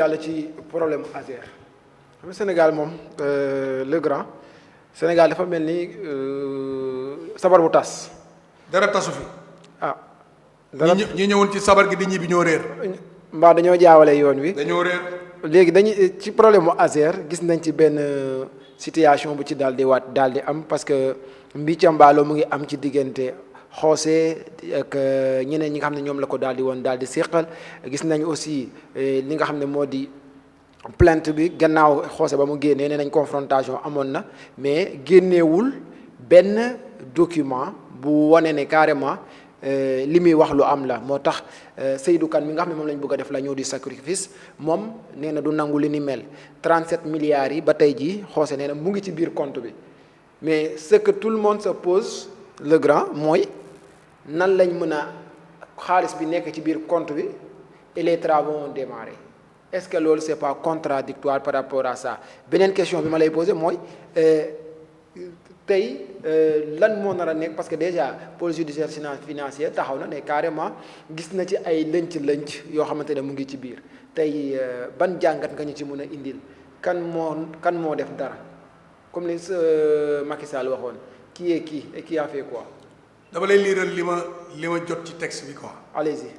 yàlla ci problème ASER xam Sénégal moom le grand Sénégal dafa mel ni sabar bu tas. dara tasu fi. ah dara ñi ñëwoon ci sabar gi di ñibbi ñoo réer. mbaa dañoo jaawale yoon wi. dañoo réer. léegi dañuy ci problème mu ASER gis nañ ci benn situation bu ci daal di am parce que mbicambaaloo mu ngi am ci diggante xoose ak ñeneen ñi nga xam ne ñoom la ko daal di séqal gis nañ aussi li nga xam ne moo di plainte bi gannaaw xoose ba mu génnee nee nañ confrontation amoon na mais génneewul benn document bu wane ne carrément li muy wax lu am la moo tax Seydou Kane mi nga xam ne moom la ñu bëgg a def la ñëw di sacrifice moom nee na du nangu li ni mel 37 milliards yi ba tey jii xoose nee na mu ngi ci biir compte bi mais ce que tout le monde se pose le grand mooy nan lañ mën a xaalis bi nekk ci biir compte bi et les travaux ont démarré est-ce que loolu c'est pas contradictoire par rapport à ça beneen question bi ma lay poser mooy tey lan moo nar a nekk parce que déjà pôle judiciaire financier taxaw na ne carrément gis na ci ay lënc yoo xamante ne mu ngi ci biir tey ban jàngat nga ñu ci mën a indil kan moo def dara comme li Macky Sall waxoon qui est qui et qui a fait quoi. dama lay liiral li ma jot ci texte bi quoi. allez-y.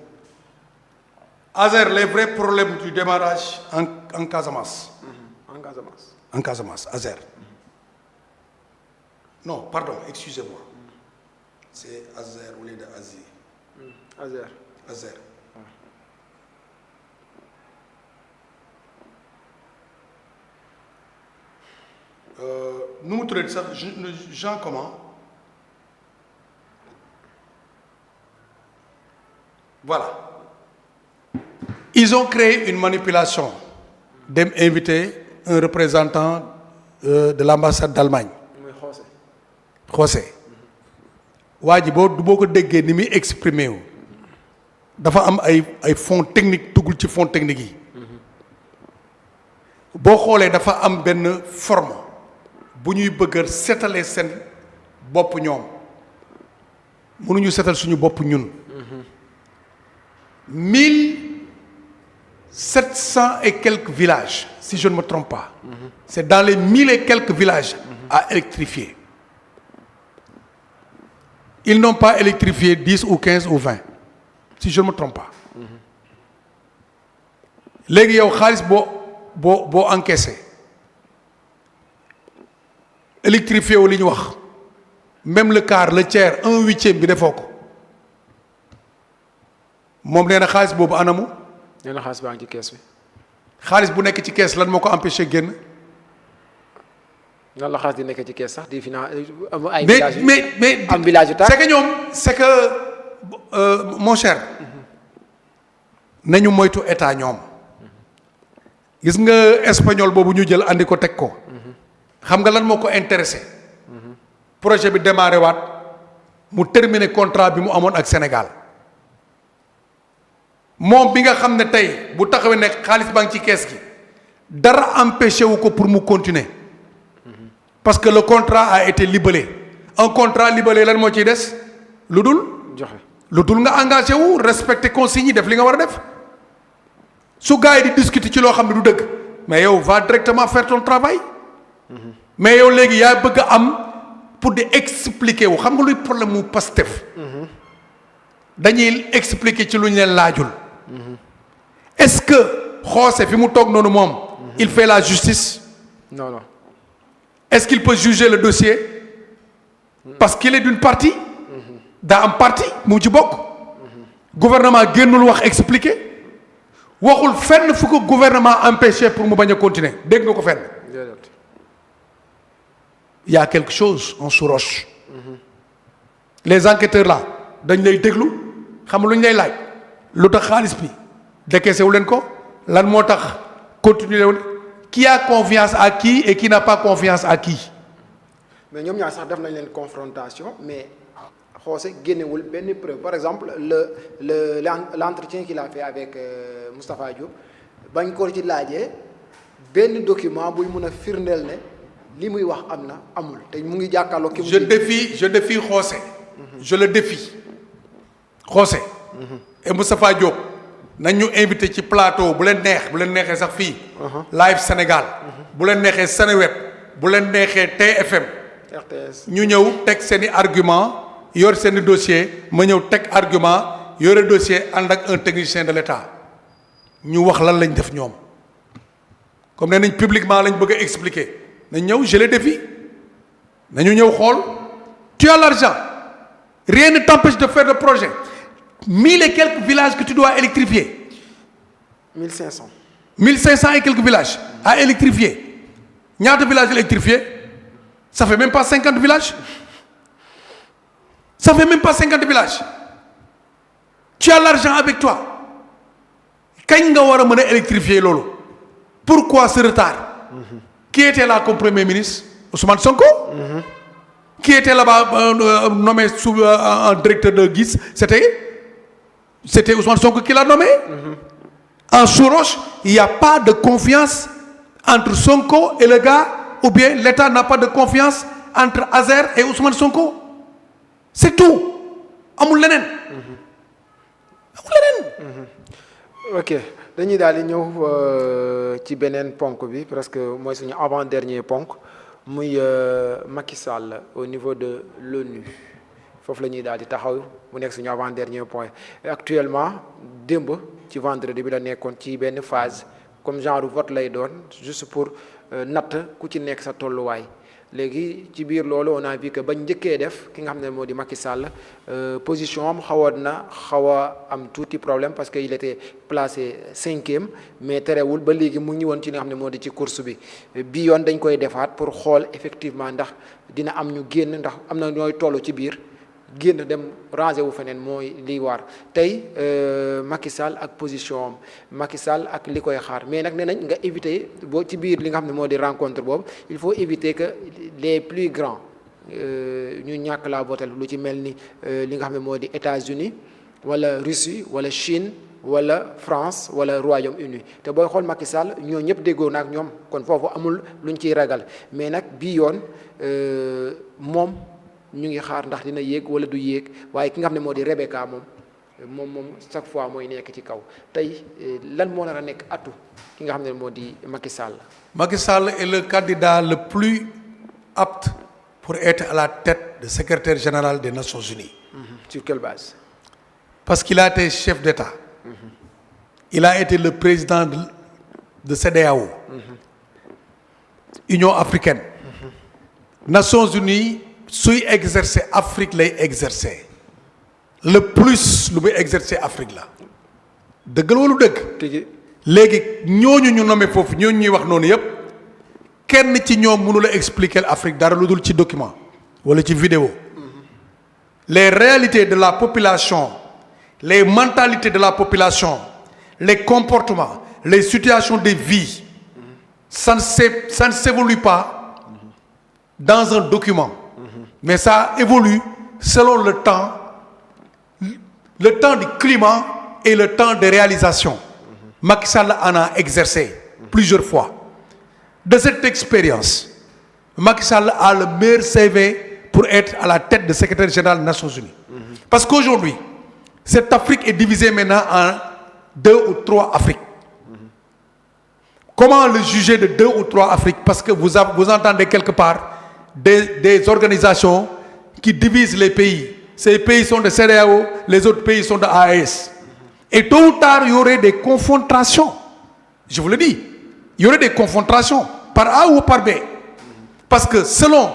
ASER les vrais problèmes du démarrage en Casamance. En Casamance ASER. Non pardon excusez-moi. C'est ASER au lieu de ASI. ASER. nu mu tuddee sax Jean comment. Voilà. Ils ont créé une manipulation dem inviter un représentant de l'ambassade d'Allemagne. José. waa ji boo ko déggee ni muy exprimer wu dafa am ay fonds technique duggul ci fonds technique yi. boo xoolee dafa am benn forme bu ñuy bëgg setalee seen bopp ñoom mënuñu setal suñu bopp ñun. 1700 et quelques villages si je ne me trompe pas. C'est dans les 1000 et quelques villages à électrifier. Ils n'ont pas électrifié 10 ou 15 ou 20 si je ne me trompe pas. léegi yow xaalis boo encaissé électrifié wu li ñu wax même le quart le tiers 1/8 bi defoo ko moom nee na xaalis boobu anamu. nee na xaalis baa ngi ci kees bi. xaalis bu nekk ci kees lan moo ko empêché génn. nan la xaalis di nekk ci kees sax di finance ay. mais am village yu c'est que ñoom c'est que mon cher. nañu moytu état ñoom. gis nga espagnol boobu ñu jël andi ko teg ko. xam nga lan moo ko intéressé. projet bi démarré waat mu terminé contrat bi mu amoon ak Sénégal. moom bi nga xam ne tey bu taxawee ne xaalis baa ngi ci kees gi dara empêché wu ko pour mu continuer parce que le contrat a été libellé un contrat libellé lan moo ciy des lu dul nga engagé wu respecter consignes yi def li nga war a def su gars yi di discuter ci loo xam ne du dëgg mais yow va directement faire ton travail mais yow léegi yaa bëgg a am pour di expliquer wu xam nga luy problème mu Pastef dañuy expliquer ci lu ñu leen laajul. Est-ce que Xoose fi mu toog noonu moom. il fait la justice. non. Est-ce qu'il peut juger le dossier. parce qu'il est d'une partie. daa am parti mu ci bokk. gouvernement génnul wax expliquer. waxul fenn fu ko gouvernement empêché pour mu bañ a continuer dégg nga ko fenn. il y a quelque chose on sous-roche. les enquêteurs là dañ lay déglu xam lu ñu lay laaj. lu tax xaalis bi décaissé wu leen ko lan moo tax continuer wu qui a confiance à qui et qui n'a pas confiance à qui. mais ñoom ñaar sax def nañ leen confrontation mais xoose génnewul benn preuve par exemple l'entretien qu'il a fait avec Moustapha Diop bañ ko ci laajee benn document buy mun a firndeel ne li muy wax am na amul te mu ngi jàkkaarloo. ki mu je défie Xoose. je le défie Xoose. et Moustapha Diop nañ ñu invité ci plateau bu leen neexee sax fii. Live Sénégal. bu leen neexee Seneweb. bu leen neexee TFM. RTS ñu ñëw teg seen i argument yor seen i dossier ma ñëw teg argument yore dossier ànd ak un technicien de l'État ñu wax lan lañ def ñoom comme nee nañ publiquement lañ bëgg a expliquer nañ ñëw je les défie nañu ñëw xool tu as l'argent rien ne t'empêche de faire le projet 1000 et quelques villages que tu dois électrifier 1500 1500 et quelques villages à électrifier ñaata villages électrifiés ça fait même pas 50 villages ça fait même pas 50 villages tu as l'argent avec toi kañ nga war a mën a électrifier loolu pourquoi ce retard qui était là comme premier ministre Ousmane Sonko qui était là-bas nommé sous un directeur de GIS c'était Ousmane Sonko qui l'a nommé en Souroche il n'y a pas de confiance entre Sonko et le gars ou bien l'État n'a pas de confiance entre Azer et Ousmane Sonko c'est tout amul leneen ok dañuy daal di ñëw ci beneen ponk bi presque mooy suñu avant dernier ponk muy Macky Sall au niveau de l'ONU foofu la ñuy daal di taxaw mu nekk suñu avant dernier point actuellement démb ci vendredi bi la nekkoon ci benn phase comme genre vote lay doon juste pour natt ku ci nekk sa tolluwaay léegi ci biir loolu on a vu que bañ njëkkee def ki nga xam ne moo di Macky Sall position am xawoon na xaw a am tuuti problème parce que il était placé 5e mais terewul ba léegi mu ngi woon ci li nga xam ne moo di ci course bi bii yoon dañ koy defaat pour xool effectivement ndax dina am ñu génn ndax am na ñooy toll ci biir génn dem rangé wu feneen mooy liy waar tey Macky Sall ak position am Macky Sall ak li koy xaar mais nag nee nañ nga éviter boo ci biir li nga xam ne moo di rencontre boobu il faut éviter que les plus grands ñu ñàkk la votel lu ci mel ni li nga xam ne moo di États-Unis wala Russie wala Chine wala France wala Royaume-Uni te booy xool Macky Sall ñoo ñëpp déggoo na ak ñoom kon foofu amul luñ ciy ragal mais nag bii yoon moom ñu ngi xaar ndax dina yéeg wala du yéeg waaye ki nga xam ne moo di Rebecca moom chaque fois mooy nekk ci kaw tey lan moo nar a nekk atu ki nga xam ne moo di Macky Sall. Macky Sall est le candidat le plus apte pour être à la tête de secrétaire général des Nations Unies. Sur quelle base? Parce qu'il a été chef d'État. Il a été le président de CEDEAO. Union africaine. Nations Unies. suy exercer Afrique lay exercer le plus lu muy exercer Afrique la dëgg la wala dëgg. léegi ñooñu ñu nommé foofu ñooñu ñuy wax noonu yépp kenn ci ñoom mënu la expliquer Afrique dara lu dul ci document wala ci vidéo. Les réalités de la population les mentalités de la population les comportements les situations de vie ça ne s'évolue pas dans un document. Mais ça évolue selon le temps du climat et le temps de réalisation. Macky Sall en a exercé plusieurs fois. De cette expérience, Macky Sall a le meilleur CV pour être à la tête de secrétaire général des Nations Unies. Parce qu'aujourd'hui, cette Afrique est divisée maintenant en 2 ou 3 Afriques. Comment le juger de 2 ou 3 Afriques? Parce que vous entendez quelque part des organisations qui divisent les pays. Ces pays sont de CEDEAO, les autres pays sont de AES. Et tôt ou tard, il y aurait des confrontations. Je vous le dis, il y aurait des confrontations par A ou par B. Parce que selon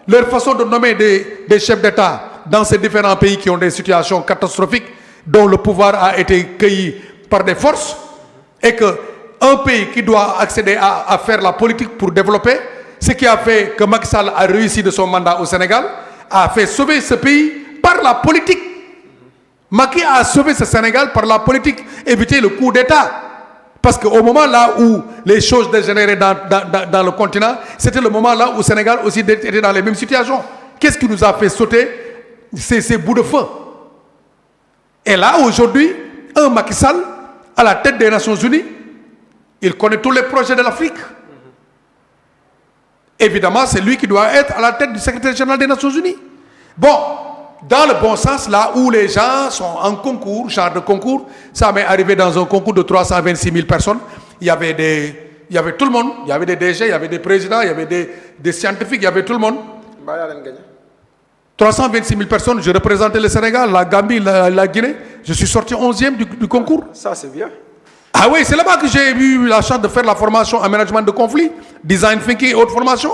leur façon de nommer des chefs d'État dans ces différents pays qui ont des situations catastrophiques, dont le pouvoir a été cueilli par des forces, et qu'un pays qui doit accéder à faire la politique pour développer, ce qui a fait que Macky Sall a réussi de son mandat au Sénégal, a fait sauver ce pays par la politique. Macky a sauvé ce Sénégal par la politique, éviter le coup d'État. Parce qu'au moment là où les choses dégénéraient dans le continent, c'était le moment là où le Sénégal aussi était dans les mêmes situations. Qu'est-ce qui nous a fait sauter ces bouts de feu? Et là, aujourd'hui, un Macky Sall, à la tête des Nations Unies, il connaît tous les projets de l'Afrique. Évidemment, c'est lui qui doit être à la tête du secrétaire général des Nations Unies. Bon, dans le bon sens, là où les gens sont en concours, genre de concours, ça m'est arrivé dans un concours de 326 000 personnes. Il y avait tout le monde. Il y avait des DG, il y avait des présidents, il y avait des scientifiques, il y avait tout le monde. 326 000 personnes, je représentais le Sénégal, la Gambie, la Guinée. Je suis sorti 11e du concours. Ça, c'est bien. Ah oui, c'est là-bas que j'ai eu la chance de faire la formation en management de conflit, design thinking et autres formations.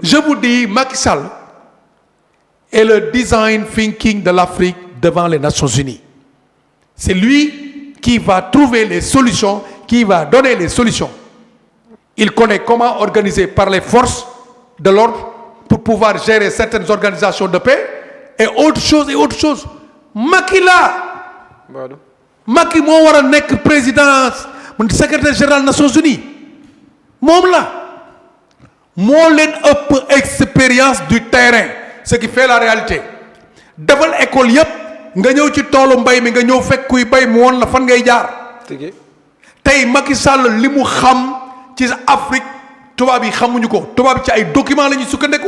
Je vous dis, Macky Sall est le design thinking de l'Afrique devant les Nations Unies. C'est lui qui va trouver les solutions, qui va donner les solutions. Il connaît comment organiser par les forces de l'ordre pour pouvoir gérer certaines organisations de paix et autre chose. Macky là, Macky moo war a nekk président secrétaire général Nations Unies moom la moo leen ëpp expérience du terrain, ce qui fait la réalité. defal école yépp nga ñëw ci toolu mbay mi nga ñëw fekk kuy bay mu woon la fan ngay jaar. tey Macky Sall li mu xam ci Afrique tubaab yi xamuñu ko, tubaab yi ci ay documents la ñuy sukkandiku.